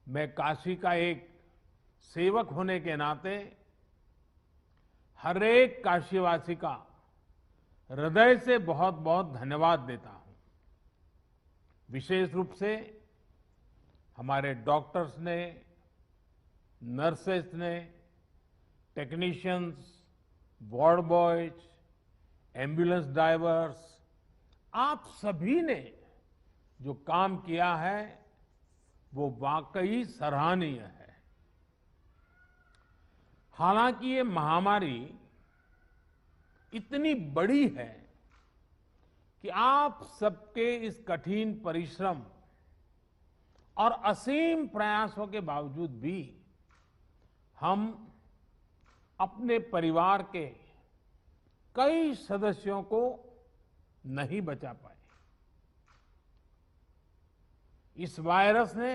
मैं काशी का एक सेवक होने के नाते हर एक काशीवासी का हृदय से बहुत बहुत धन्यवाद देता हूं। विशेष रूप से हमारे डॉक्टर्स ने, नर्सेस ने, technicians, ward boys, ambulance drivers, आप सभी ने जो काम किया है वो वाकई सराहनीय है। हालांकि ये महामारी इतनी बड़ी है कि आप सबके इस कठिन परिश्रम और असीम प्रयासों के बावजूद भी हम अपने परिवार के कई सदस्यों को नहीं बचा पाए। इस वायरस ने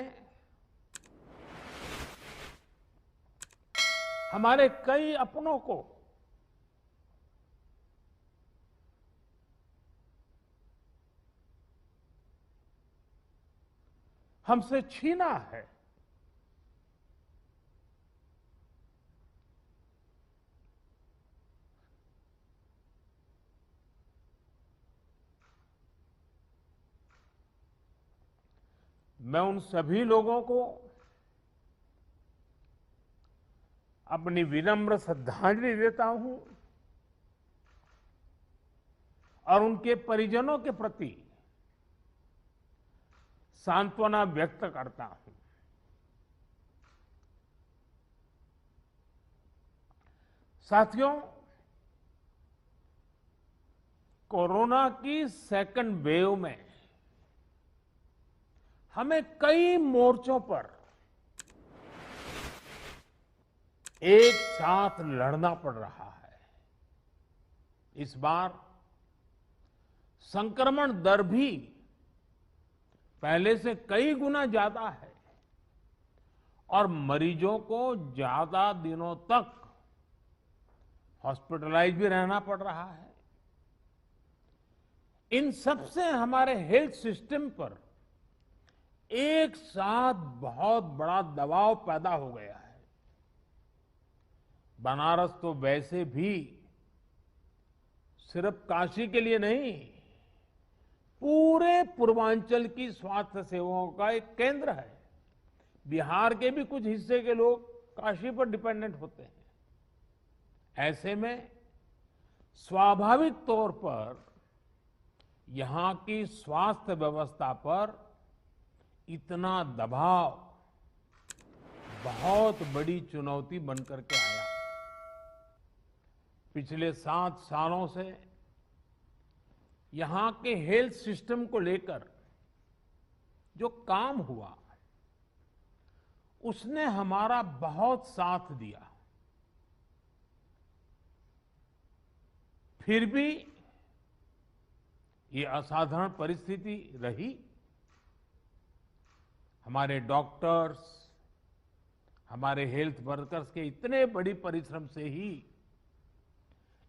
हमारे कई अपनों को हमसे छीना है। मैं उन सभी लोगों को अपनी विनम्र श्रद्धांजलि देता हूं और उनके परिजनों के प्रति सांत्वना व्यक्त करता हूं। साथियों, कोरोना की सेकंड वेव में हमें कई मोर्चों पर एक साथ लड़ना पड़ रहा है। इस बार संक्रमण दर भी पहले से कई गुना ज्यादा है और मरीजों को ज्यादा दिनों तक हॉस्पिटलाइज भी रहना पड़ रहा है। इन सब से हमारे हेल्थ सिस्टम पर एक साथ बहुत बड़ा दबाव पैदा हो गया है। बनारस तो वैसे भी सिर्फ काशी के लिए नहीं, पूरे पूर्वांचल की स्वास्थ्य सेवाओं का एक केंद्र है। बिहार के भी कुछ हिस्से के लोग काशी पर डिपेंडेंट होते हैं। ऐसे में स्वाभाविक तौर पर यहां की स्वास्थ्य व्यवस्था पर इतना दबाव बहुत बड़ी चुनौती बनकर के आया। पिछले 7 सालों से यहां के हेल्थ सिस्टम को लेकर जो काम हुआ उसने हमारा बहुत साथ दिया। फिर भी ये असाधारण परिस्थिति रही। हमारे डॉक्टर्स, हमारे हेल्थ वर्कर्स के इतने बड़ी परिश्रम से ही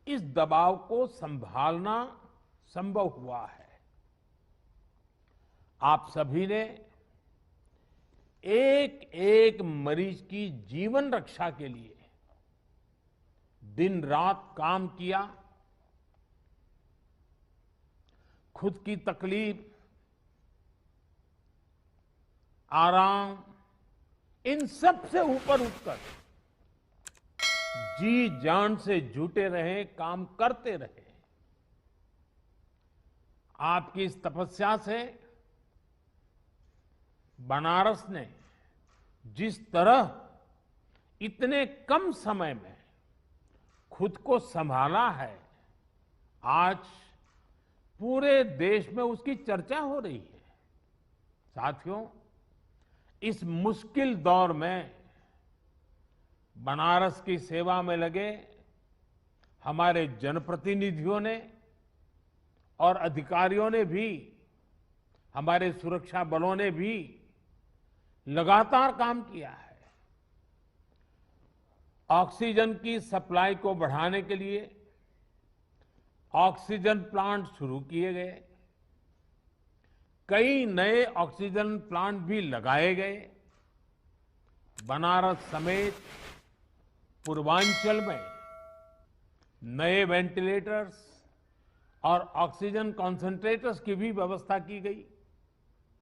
इस दबाव को संभालना संभव हुआ है। आप सभी ने एक एक मरीज की जीवन रक्षा के लिए दिन रात काम किया। खुद की तकलीफ, आराम, इन सब से ऊपर उठकर जी जान से जुटे रहे, काम करते रहे। आपकी इस तपस्या से बनारस ने जिस तरह इतने कम समय में खुद को संभाला है, आज पूरे देश में उसकी चर्चा हो रही है। साथियों, इस मुश्किल दौर में बनारस की सेवा में लगे हमारे जनप्रतिनिधियों ने और अधिकारियों ने भी, हमारे सुरक्षा बलों ने भी लगातार काम किया है। ऑक्सीजन की सप्लाई को बढ़ाने के लिए ऑक्सीजन प्लांट शुरू किए गए, कई नए ऑक्सीजन प्लांट भी लगाए गए। बनारस समेत पूर्वांचल में नए वेंटिलेटर्स और ऑक्सीजन कॉन्सेंट्रेटर्स की भी व्यवस्था की गई।